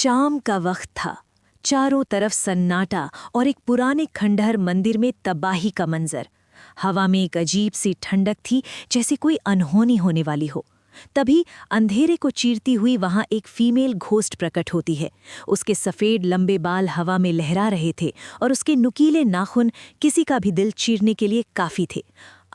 शाम का वक्त था। चारों तरफ सन्नाटा और एक पुराने खंडहर मंदिर में तबाही का मंजर। हवा में एक अजीब सी ठंडक थी, जैसे कोई अनहोनी होने वाली हो। तभी अंधेरे को चीरती हुई वहां एक फीमेल घोस्ट प्रकट होती है। उसके सफ़ेद लंबे बाल हवा में लहरा रहे थे और उसके नुकीले नाखून किसी का भी दिल चीरने के लिए काफ़ी थे।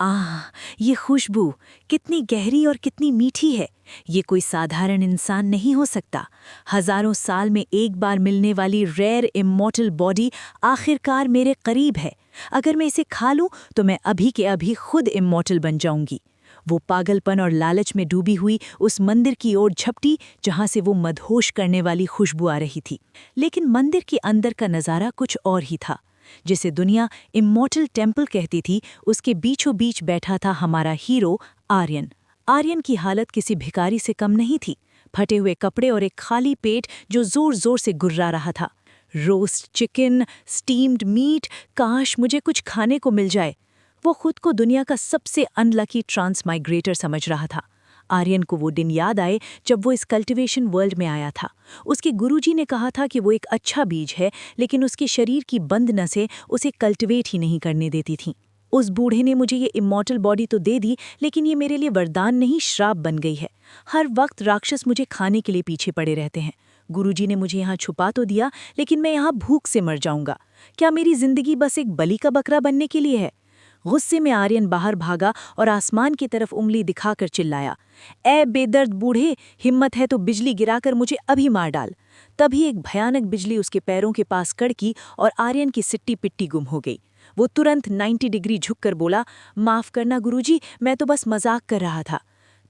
आह, ये खुशबू कितनी गहरी और कितनी मीठी है। ये कोई साधारण इंसान नहीं हो सकता। हजारों साल में एक बार मिलने वाली रेयर इमॉर्टल बॉडी आखिरकार मेरे करीब है। अगर मैं इसे खा लूं तो मैं अभी के अभी खुद इमॉर्टल बन जाऊंगी। वो पागलपन और लालच में डूबी हुई उस मंदिर की ओर झपटी जहां से वो मदहोश करने वाली खुशबू आ रही थी। लेकिन मंदिर के अंदर का नज़ारा कुछ और ही था। जिसे दुनिया इमॉर्टल टेम्पल कहती थी, उसके बीचों बीच बैठा था हमारा हीरो आर्यन। आर्यन की हालत किसी भिखारी से कम नहीं थी। फटे हुए कपड़े और एक खाली पेट जो जोर जोर से गुर्रा रहा था। रोस्ट चिकन, स्टीम्ड मीट, काश मुझे कुछ खाने को मिल जाए। वो खुद को दुनिया का सबसे अनलकी ट्रांसमाइग्रेटर समझ रहा था। आर्यन को वो दिन याद आए जब वो इस कल्टिवेशन वर्ल्ड में आया था। उसके गुरुजी ने कहा था कि वो एक अच्छा बीज है, लेकिन उसके शरीर की बंद नसें उसे कल्टिवेट ही नहीं करने देती थीं। उस बूढ़े ने मुझे ये इमॉर्टल बॉडी तो दे दी, लेकिन ये मेरे लिए वरदान नहीं, श्राप बन गई है। हर वक्त राक्षस मुझे खाने के लिए पीछे पड़े रहते हैं। गुरुजी ने मुझे यहाँ छुपा तो दिया, लेकिन मैं यहाँ भूख से मर जाऊंगा। क्या मेरी जिंदगी बस एक बलि का बकरा बनने के लिए है? गुस्से में आर्यन बाहर भागा और आसमान की तरफ उंगली दिखाकर चिल्लाया, ए बेदर्द बूढ़े, हिम्मत है तो बिजली गिराकर मुझे अभी मार डाल। तभी एक भयानक बिजली उसके पैरों के पास कड़की और आर्यन की सिट्टी पिट्टी गुम हो गई। वो तुरंत 90 डिग्री झुककर बोला, माफ करना गुरुजी, मैं तो बस मजाक कर रहा था।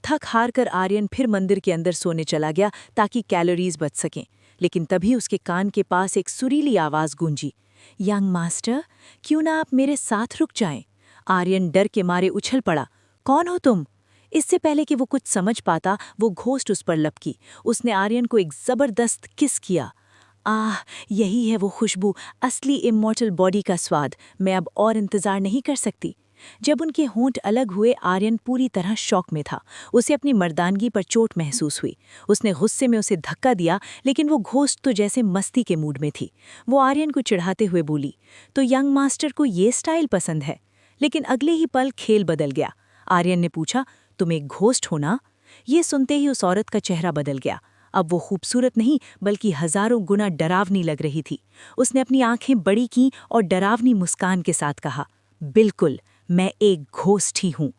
थक हार कर आर्यन फिर मंदिर के अंदर सोने चला गया ताकि कैलोरीज बच सकें। लेकिन तभी उसके कान के पास एक सुरीली आवाज गूंजी, यंग मास्टर, क्यों ना आप मेरे साथ रुक जाएं? आर्यन डर के मारे उछल पड़ा, कौन हो तुम? इससे पहले कि वो कुछ समझ पाता, वो घोस्ट उस पर लपकी। उसने आर्यन को एक जबरदस्त किस किया। आह, यही है वो खुशबू, असली इमॉर्टल बॉडी का स्वाद। मैं अब और इंतजार नहीं कर सकती। जब उनके होंठ अलग हुए, आर्यन पूरी तरह शॉक में था। उसे अपनी मर्दानगी पर चोट महसूस हुई। उसने गुस्से में उसे धक्का दिया, लेकिन वो घोस्ट तो जैसे मस्ती के मूड में थी। वो आर्यन को चिढ़ाते हुए बोली, तो यंग मास्टर को ये स्टाइल पसंद है? लेकिन अगले ही पल खेल बदल गया। आर्यन ने पूछा, तुम एक घोस्ट हो ना? ये सुनते ही उस औरत का चेहरा बदल गया। अब वो खूबसूरत नहीं बल्कि हजारों गुना डरावनी लग रही थी। उसने अपनी आंखें बड़ी की और डरावनी मुस्कान के साथ कहा, बिल्कुल, मैं एक घोस्ट ही हूँ।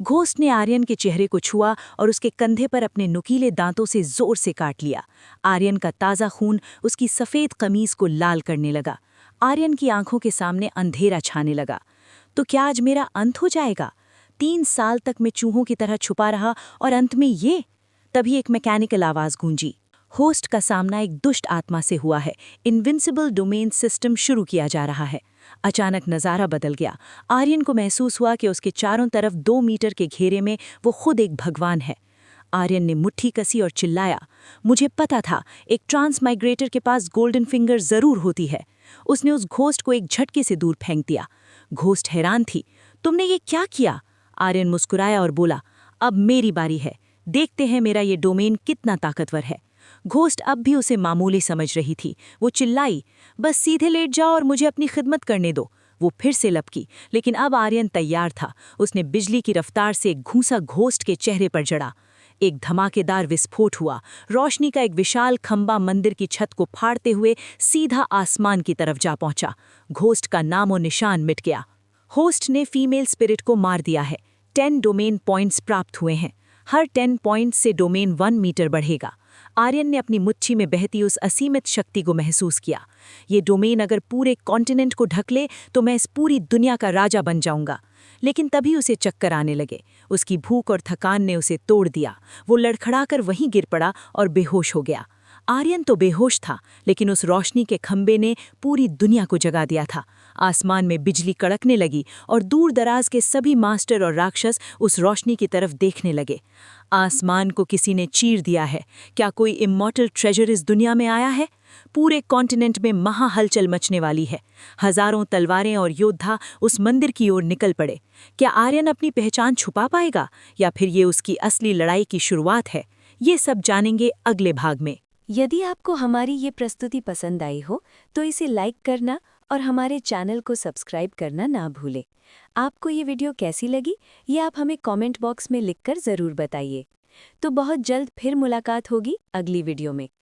घोस्ट ने आर्यन के चेहरे को छुआ और उसके कंधे पर अपने नुकीले दांतों से जोर से काट लिया। आर्यन का ताज़ा खून उसकी सफ़ेद कमीज को लाल करने लगा। आर्यन की आंखों के सामने अंधेरा छाने लगा। तो क्या आज मेरा अंत हो जाएगा? 3 साल तक मैं चूहों की तरह छुपा रहा और अंत में ये? तभी एक मैकेनिकल आवाज गूंजी। होस्ट का सामना एक दुष्ट आत्मा से हुआ है। इनविंसिबल डोमेन सिस्टम शुरू किया जा रहा है। अचानक नज़ारा बदल गया। आर्यन को महसूस हुआ कि उसके चारों तरफ 2 मीटर के घेरे में वो खुद एक भगवान है। आर्यन ने मुट्ठी कसी और चिल्लाया, मुझे पता था, एक ट्रांसमाइग्रेटर के पास गोल्डन फिंगर जरूर होती है। उसने उस घोस्ट को एक झटके से दूर फेंक दिया। घोस्ट हैरान थी, तुमने ये क्या किया? आर्यन मुस्कुराया और बोला, अब मेरी बारी है, देखते हैं मेरा ये डोमेन कितना ताकतवर है। घोस्ट अब भी उसे मामूली समझ रही थी। वो चिल्लाई, बस सीधे लेट जाओ और मुझे अपनी खिदमत करने दो। वो फिर से लपकी, लेकिन अब आर्यन तैयार था। उसने बिजली की रफ्तार से एक घूंसा घोस्ट के चेहरे पर जड़ा। एक धमाकेदार विस्फोट हुआ। रोशनी का एक विशाल खंबा मंदिर की छत को फाड़ते हुए सीधा आसमान की तरफ जा पहुंचा। घोस्ट का नामो निशान मिट गया। होस्ट ने फीमेल स्पिरिट को मार दिया है। 10 डोमेन पॉइंट्स प्राप्त हुए हैं। हर 10 पॉइंट्स से डोमेन 1 मीटर बढ़ेगा। आर्यन ने अपनी मुट्ठी में बहती उस असीमित शक्ति को महसूस किया। ये डोमेन अगर पूरे कॉन्टिनेंट को ढक ले तो मैं इस पूरी दुनिया का राजा बन जाऊंगा। लेकिन तभी उसे चक्कर आने लगे। उसकी भूख और थकान ने उसे तोड़ दिया। वो लड़खड़ाकर वहीं गिर पड़ा और बेहोश हो गया। आर्यन तो बेहोश था, लेकिन उस रोशनी के खंबे ने पूरी दुनिया को जगा दिया था। आसमान में बिजली कड़कने लगी और दूर दराज के सभी मास्टर और राक्षस उस रोशनी की तरफ देखने लगे। आसमान को किसी ने चीर दिया है। क्या कोई इमॉर्टल ट्रेजर इस दुनिया में आया है? पूरे कॉन्टिनेंट में महा हलचल मचने वाली है। हजारों तलवारें और योद्धा उस मंदिर की ओर निकल पड़े। क्या आर्यन अपनी पहचान छुपा पाएगा या फिर ये उसकी असली लड़ाई की शुरुआत है? ये सब जानेंगे अगले भाग में। यदि आपको हमारी ये प्रस्तुति पसंद आई हो तो इसे लाइक करना और हमारे चैनल को सब्सक्राइब करना ना भूलें। आपको ये वीडियो कैसी लगी ये आप हमें कमेंट बॉक्स में लिखकर ज़रूर बताइए। तो बहुत जल्द फिर मुलाकात होगी अगली वीडियो में।